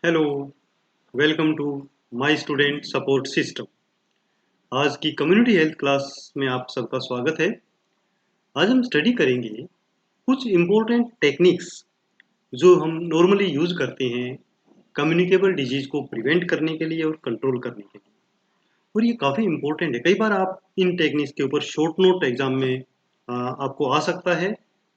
Hello, welcome to my student support system. आज की community health class में आप सबका स्वागत है। आज हम स्टडी करेंगे कुछ इम्पोर्टेंट टेक्निक्स जो हम नॉर्मली यूज करते हैं कम्युनिकेबल डिजीज को प्रिवेंट करने के लिए और कंट्रोल करने के लिए। और ये काफ़ी इम्पोर्टेंट है। कई बार आप इन टेक्निक्स के ऊपर शॉर्ट नोट एग्जाम में आपको आ सकता है।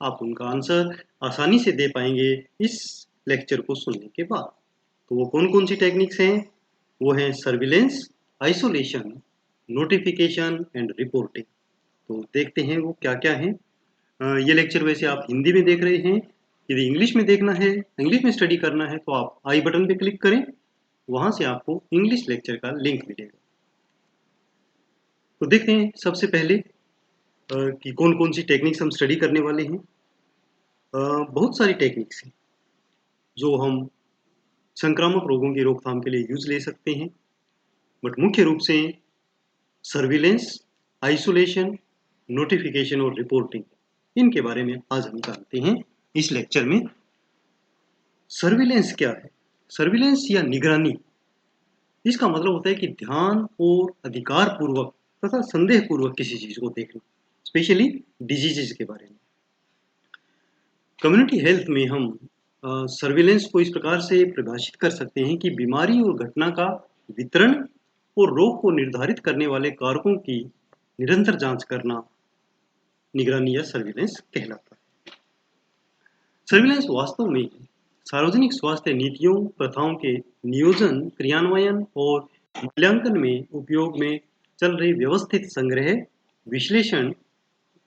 आप उनका आंसर आसानी से दे पाएंगे इस लेक्चर को सुनने के बाद। तो वो कौन कौन सी टेक्निक्स हैं? वो हैं surveillance, isolation, notification and reporting. तो देखते हैं वो क्या क्या हैं। ये लेक्चर वैसे आप हिंदी में देख रहे हैं। यदि इंग्लिश में देखना है, इंग्लिश में स्टडी करना है, तो आप आई बटन पे क्लिक करें। वहां से आपको इंग्लिश लेक्चर का लिंक मिलेगा। तो देखते हैं सबसे पहले कि कौन कौन सी टेक्निक्स हम स्टडी करने वाले हैं। बहुत सारी टेक्निक्स हैं जो हम संक्रामक रोगों की रोकथाम के लिए यूज ले सकते हैं, बट मुख्य रूप से सर्विलेंस, आइसोलेशन, नोटिफिकेशन और रिपोर्टिंग, इनके बारे में आज हम जानते हैं इस लेक्चर में। सर्विलेंस क्या है? सर्विलेंस या निगरानी, इसका मतलब होता है कि ध्यान और अधिकार पूर्वक तथा संदेह पूर्वक किसी चीज को देखना, स्पेशली डिजीजेज के बारे में। कम्युनिटी हेल्थ में हम सर्विलेंस को इस प्रकार से परिभाषित कर सकते हैं कि बीमारी और घटना का वितरण और रोग को निर्धारित करने वाले कारकों की निरंतर जांच करना निगरानी या सर्विलेंस कहलाता है। सर्विलेंस वास्तव में सार्वजनिक स्वास्थ्य नीतियों, प्रथाओं के नियोजन, क्रियान्वयन और मूल्यांकन में उपयोग में चल रही व्यवस्थित संग्रह, विश्लेषण,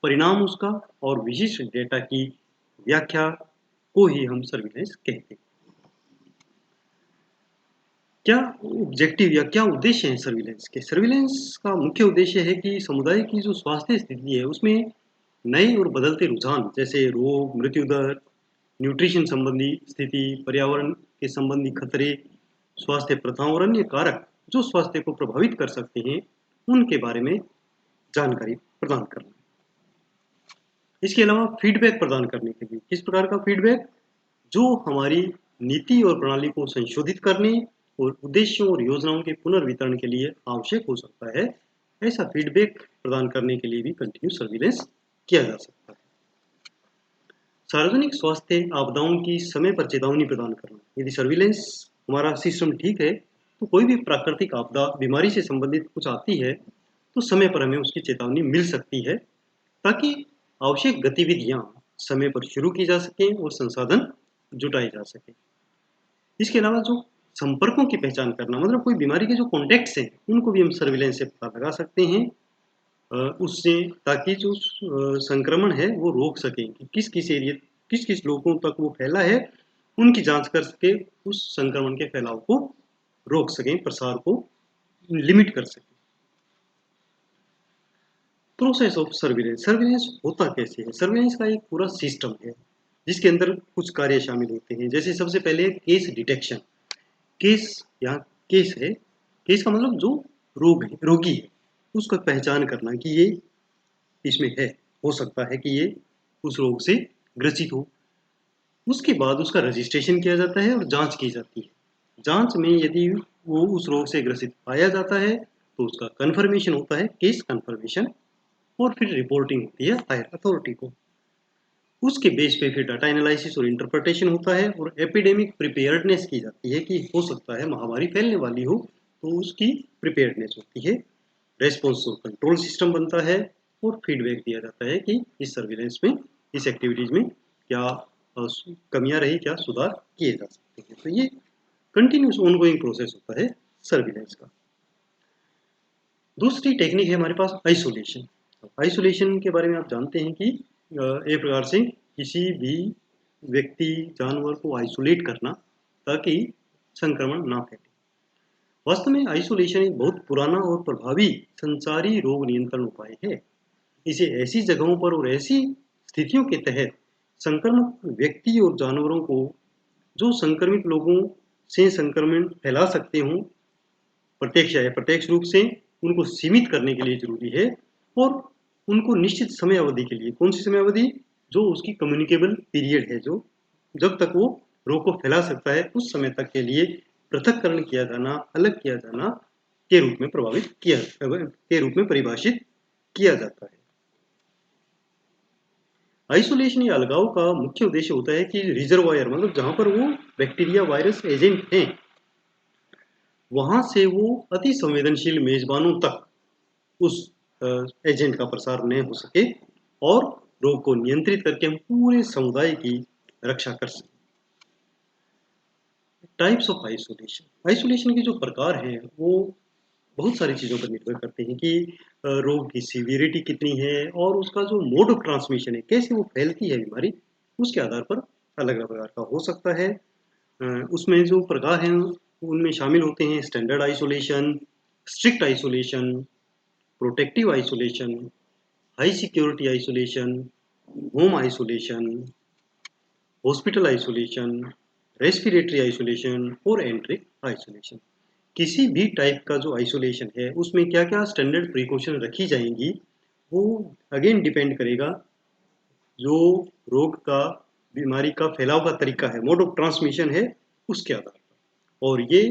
परिणाम उसका और विशिष्ट डेटा की व्याख्या को ही हम सर्विलेंस कहते हैं। क्या ऑब्जेक्टिव या क्या उद्देश्य है सर्विलेंस के? सर्विलेंस का मुख्य उद्देश्य है कि समुदाय की जो स्वास्थ्य स्थिति है उसमें नए और बदलते रुझान जैसे रोग, मृत्यु दर, न्यूट्रिशन संबंधी स्थिति, पर्यावरण के संबंधी खतरे, स्वास्थ्य प्रथाओं और अन्य कारक जो स्वास्थ्य को प्रभावित कर सकते हैं, उनके बारे में जानकारी प्रदान करना। इसके अलावा फीडबैक प्रदान करने के लिए, किस प्रकार का फीडबैक? जो हमारी नीति और प्रणाली को संशोधित करने और उद्देश्यों और योजनाओं के पुनर्वितरण के लिए आवश्यक हो सकता है, ऐसा फीडबैक प्रदान करने के लिए भी कंटिन्यूस सर्विलेंस किया जा सकता है। सार्वजनिक स्वास्थ्य आपदाओं की समय पर चेतावनी प्रदान करना। यदि सर्विलेंस हमारा सिस्टम ठीक है, तो कोई भी प्राकृतिक आपदा, बीमारी से संबंधित कुछ आती है, तो समय पर हमें उसकी चेतावनी मिल सकती है, ताकि आवश्यक गतिविधियां समय पर शुरू की जा सकें और संसाधन जुटाए जा सके। इसके अलावा जो संपर्कों की पहचान करना, मतलब कोई बीमारी के जो कॉन्टैक्ट्स हैं, उनको भी हम सर्विलेंस से पता लगा सकते हैं उससे, ताकि जो संक्रमण है वो रोक सकें कि किस किस एरिया, किस किस लोगों तक वो फैला है, उनकी जांच कर सके, उस संक्रमण के फैलाव को रोक सकें, प्रसार को लिमिट कर सकें। प्रोसेस ऑफ सर्विलेंस, सर्विलेंस होता कैसे है? सर्विलेंस का एक पूरा सिस्टम है जिसके अंदर कुछ कार्य शामिल होते हैं। जैसे सबसे पहले केस डिटेक्शन। केस, यहाँ केस है, केस का मतलब जो रोग है, रोगी है, उसका पहचान करना कि ये इसमें है, हो सकता है कि ये उस रोग से ग्रसित हो। उसके बाद उसका रजिस्ट्रेशन किया जाता है और जांच की जाती है। जांच में यदि वो उस रोग से ग्रसित पाया जाता है, तो उसका कन्फर्मेशन होता है, केस कन्फर्मेशन, और फिर रिपोर्टिंग होती है हायर अथॉरिटी को। उसके बेस पे फिर डाटा एनालिसिस और इंटरप्रिटेशन होता है और एपिडेमिक प्रिपेयर्डनेस की जाती है कि हो सकता है महामारी फैलने वाली हो, तो उसकी प्रिपेयर्डनेस होती है। रेस्पॉन्स और कंट्रोल सिस्टम बनता है और फीडबैक दिया जाता है कि इस सर्विलेंस में, इस एक्टिविटीज में क्या कमियां रही, क्या सुधार किए जा सकते हैं। तो ये कंटिन्यूस ऑनगोइंग प्रोसेस होता है सर्विलेंस का। दूसरी टेक्निक है हमारे पास आइसोलेशन। आइसोलेशन के बारे में आप जानते हैं कि एक प्रकार से किसी भी व्यक्ति, जानवर को आइसोलेट करना ताकि संक्रमण ना फैले। वास्तव में आइसोलेशन एक बहुत पुराना और प्रभावी संचारी रोग नियंत्रण उपाय है। इसे ऐसी जगहों पर और ऐसी स्थितियों के तहत संक्रमित व्यक्ति और जानवरों को, जो संक्रमित लोगों से संक्रमण फैला सकते हों, प्रत्यक्ष या अप्रत्यक्ष रूप से, उनको सीमित करने के लिए जरूरी है। और उनको निश्चित समय अवधि के लिए, कौन सी समय अवधि? जो उसकी कम्युनिकेबल पीरियड है, जो जब तक वो रोग को फैला सकता है, उस समय तक के लिए पृथक्करण किया जाना, अलग किया जाना के रूप में परिभाषित किया जाता है। आइसोलेशन या अलगाव का मुख्य उद्देश्य होता है कि रिजर्वायर मतलब जहां पर वो बैक्टीरिया वायरस एजेंट हैं, वहां से वो अति संवेदनशील मेजबानों तक उस एजेंट का प्रसार न हो सके और रोग को नियंत्रित करके हम पूरे समुदाय की रक्षा कर सकें। टाइप्स ऑफ आइसोलेशन, आइसोलेशन के जो प्रकार हैं वो बहुत सारी चीज़ों पर निर्भर करते हैं कि रोग की सीवियरिटी कितनी है और उसका जो मोड ऑफ ट्रांसमिशन है, कैसे वो फैलती है बीमारी, उसके आधार पर अलग-अलग प्रकार का हो सकता है। उसमें जो प्रकार हैं उनमें शामिल होते हैं standard isolation, strict isolation, protective isolation, high security isolation, home isolation, hospital isolation, respiratory isolation और एंट्रिक आइसोलेशन। किसी भी टाइप का जो आइसोलेशन है उसमें क्या-क्या स्टैंडर्ड प्रिकॉशन रखी जाएंगी, वो अगेन डिपेंड करेगा जो रोग का बीमारी का फैलाव का तरीका है, मोड ऑफ ट्रांसमिशन है, उसके आधार पर। और ये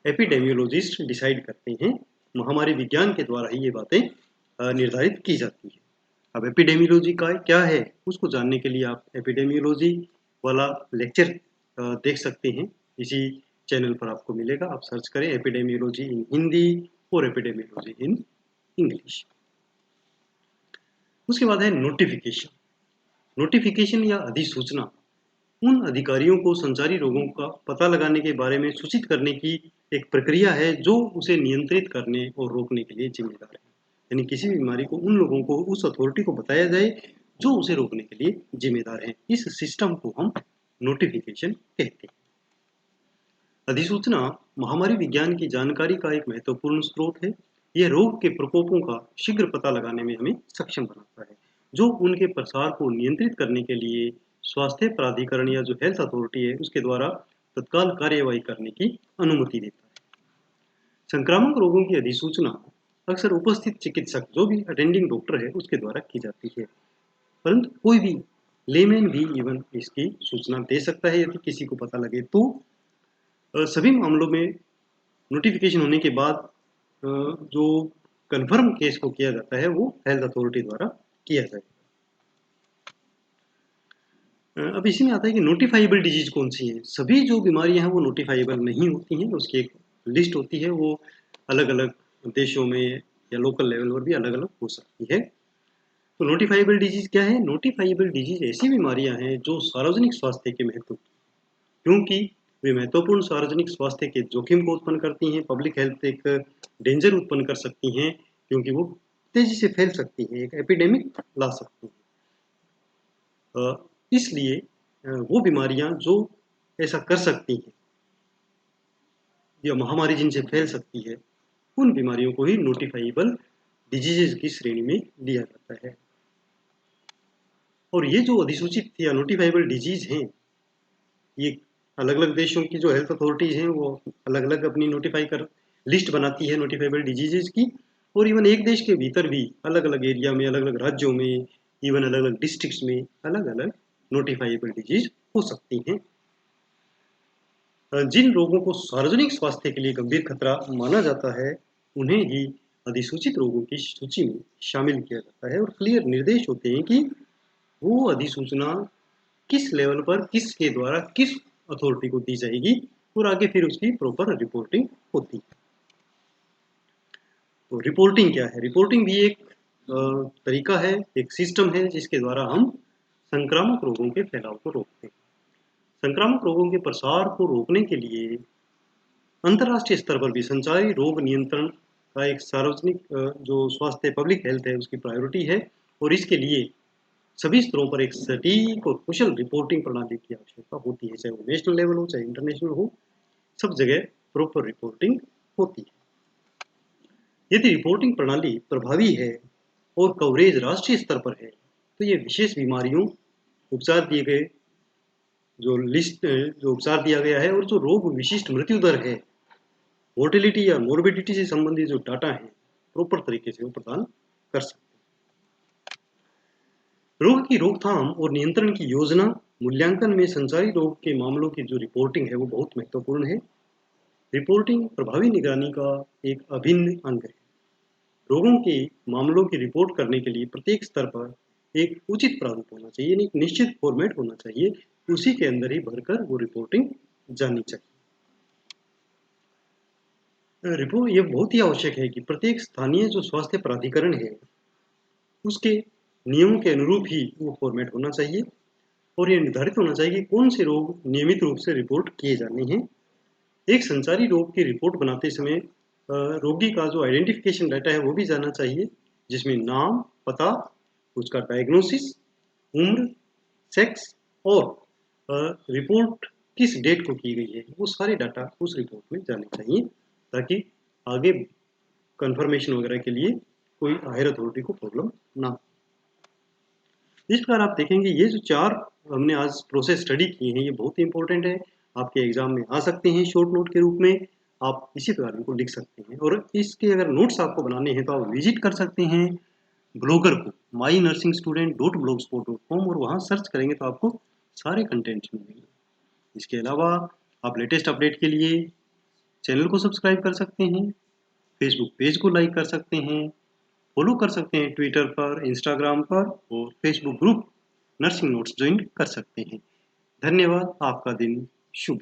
एपिडेमियोलॉजिस्ट डिसाइड करते हैं, महामारी विज्ञान के द्वारा ही ये बातें निर्धारित की जाती है। अब एपिडेमियोलॉजी का क्या है उसको जानने के लिए आप एपिडेमियोलॉजी वाला लेक्चर देख सकते हैं, इसी चैनल पर आपको मिलेगा। आप सर्च करें एपिडेमियोलॉजी इन हिंदी और एपिडेमियोलॉजी इन इंग्लिश। उसके बाद है नोटिफिकेशन। नोटिफिकेशन या अधिसूचना उन अधिकारियों को संचारी रोगों का पता लगाने के बारे में सूचित करने की एक प्रक्रिया है जो उसे नियंत्रित करने और रोकने के लिए जिम्मेदार है। यानी किसी भी बीमारी को उन लोगों को, उस अथॉरिटी को बताया जाए जो उसे रोकने के लिए जिम्मेदार है। इस सिस्टम को हम नोटिफिकेशन कहते हैं। अधिसूचना महामारी विज्ञान की जानकारी का एक महत्वपूर्ण स्रोत है। यह रोग के प्रकोपों का शीघ्र पता लगाने में हमें सक्षम बनाता है, जो उनके प्रसार को नियंत्रित करने के लिए स्वास्थ्य प्राधिकरण या जो हेल्थ अथॉरिटी है उसके द्वारा तत्काल कार्यवाही करने की अनुमति देता है। संक्रामक रोगों की अधिसूचना अक्सर उपस्थित चिकित्सक जो भी अटेंडिंग डॉक्टर है उसके द्वारा की जाती है, परंतु कोई भी लेमैन भी इवन इसकी सूचना दे सकता है यदि किसी को पता लगे तो। सभी मामलों में नोटिफिकेशन होने के बाद जो कन्फर्म केस को किया जाता है वो हेल्थ अथॉरिटी द्वारा किया जाएगा। अब इसी में आता है कि नोटिफाइबल डिजीज कौन सी है। सभी जो बीमारियां हैं वो नोटिफाइबल नहीं होती हैं, उसकी एक लिस्ट होती है, वो अलग अलग देशों में या लोकल लेवल पर भी अलग अलग हो सकती है। तो नोटिफाइबल डिजीज क्या है? नोटिफाइबल डिजीज ऐसी बीमारियां हैं जो सार्वजनिक स्वास्थ्य के महत्व, क्योंकि वे महत्वपूर्ण सार्वजनिक स्वास्थ्य के जोखिम को उत्पन्न करती हैं, पब्लिक हेल्थ एक डेंजर उत्पन्न कर सकती हैं, क्योंकि वो तेजी से फैल सकती हैं, एक एपिडेमिक ला सकती हैं। इसलिए वो बीमारियां जो ऐसा कर सकती हैं या महामारी जिनसे फैल सकती है, उन बीमारियों को ही नोटिफाइबल डिजीजेज की श्रेणी में लिया जाता है। और ये जो अधिसूचित या नोटिफाइबल डिजीज हैं, ये अलग अलग देशों की जो हेल्थ अथॉरिटीज हैं वो अलग अलग अपनी नोटिफाई कर लिस्ट बनाती है नोटिफाइबल डिजीजेज की, और इवन एक देश के भीतर भी अलग अलग एरिया में, अलग अलग राज्यों में, इवन अलग अलग डिस्ट्रिक्ट्स में अलग अलग नोटिफाइबल डिजीज हो सकती हैं। जिन रोगों को सार्वजनिक स्वास्थ्य के लिए गंभीर खतरा माना जाता है उन्हें ही अधिसूचित रोगों की सूची में शामिल किया जाता है, और क्लियर निर्देश होते हैं कि वो अधिसूचना किस लेवल पर किसके द्वारा किस अथॉरिटी को दी जाएगी, और आगे फिर उसकी प्रॉपर रिपोर्टिंग होती है। तो रिपोर्टिंग क्या है? रिपोर्टिंग भी एक तरीका है, एक सिस्टम है जिसके द्वारा हम संक्रामक रोगों के फैलाव को रोकते हैं। संक्रामक रोगों के प्रसार को रोकने के लिए अंतर्राष्ट्रीय स्तर पर भी संचारी रोग नियंत्रण का एक सार्वजनिक जो स्वास्थ्य पब्लिक हेल्थ है उसकी प्रायोरिटी है, और इसके लिए सभी स्तरों पर एक सटीक और कुशल रिपोर्टिंग प्रणाली की आवश्यकता होती है, चाहे वो नेशनल लेवल हो चाहे इंटरनेशनल हो, सब जगह प्रॉपर रिपोर्टिंग होती है। यदि रिपोर्टिंग प्रणाली प्रभावी है और कवरेज राष्ट्रीय स्तर पर है तो ये विशेष बीमारियों, उपचार दिए गए जो उपचार दिया गया है और जो रोग विशिष्ट मृत्यु दर है, मोर्टेलिटी या मोर्बिडिटी से संबंधित जो डाटा है प्रॉपर तरीके से वो प्रदान कर सकते हैं। रोग की रोकथाम और नियंत्रण की योजना मूल्यांकन में संचारी रोग के मामलों की जो रिपोर्टिंग है वो बहुत महत्वपूर्ण है। रिपोर्टिंग प्रभावी निगरानी का एक अभिन्न अंग है। रोगों के मामलों की रिपोर्ट करने के लिए प्रत्येक स्तर पर एक उचित प्रारूप होना चाहिए, यानी एक निश्चित फॉर्मेट होना चाहिए, उसी के अंदर ही भरकर वो रिपोर्टिंग जानी चाहिए। रिपोर्ट ये बहुत ही आवश्यक है कि प्रत्येक स्थानीय जो स्वास्थ्य प्राधिकरण है उसके नियमों के अनुरूप ही वो फॉर्मेट होना चाहिए और ये निर्धारित होना चाहिए कि कौन से रोग नियमित रूप से रिपोर्ट किए जाने हैं। एक संचारी रोग की रिपोर्ट बनाते समय रोगी का जो आइडेंटिफिकेशन डाटा है वो भी जाना चाहिए, जिसमें नाम, पता, उसका डायग्नोसिस, उम्र, सेक्स और रिपोर्ट किस डेट को की गई है, वो सारे डाटा उस रिपोर्ट में जाने चाहिए ताकि आगे कंफर्मेशन वगैरह के लिए कोई हायर अथॉरिटी को प्रॉब्लम ना हो। इस प्रकार आप देखेंगे ये जो 4 हमने आज प्रोसेस स्टडी किए हैं ये बहुत ही इंपॉर्टेंट है, आपके एग्जाम में आ सकते हैं शॉर्ट नोट के रूप में, आप इसी प्रकार इनको लिख सकते हैं और इसके अगर नोट्स आपको बनाने हैं तो आप विजिट कर सकते हैं ब्लॉगर को mynursingstudent.blogspot.com और वहाँ सर्च करेंगे तो आपको सारे कंटेंट्स मिलेंगे। इसके अलावा आप लेटेस्ट अपडेट के लिए चैनल को सब्सक्राइब कर सकते हैं, फेसबुक पेज को लाइक कर सकते हैं, फॉलो कर सकते हैं ट्विटर पर, इंस्टाग्राम पर और Facebook group nursing notes join कर सकते हैं। धन्यवाद, आपका दिन शुभ।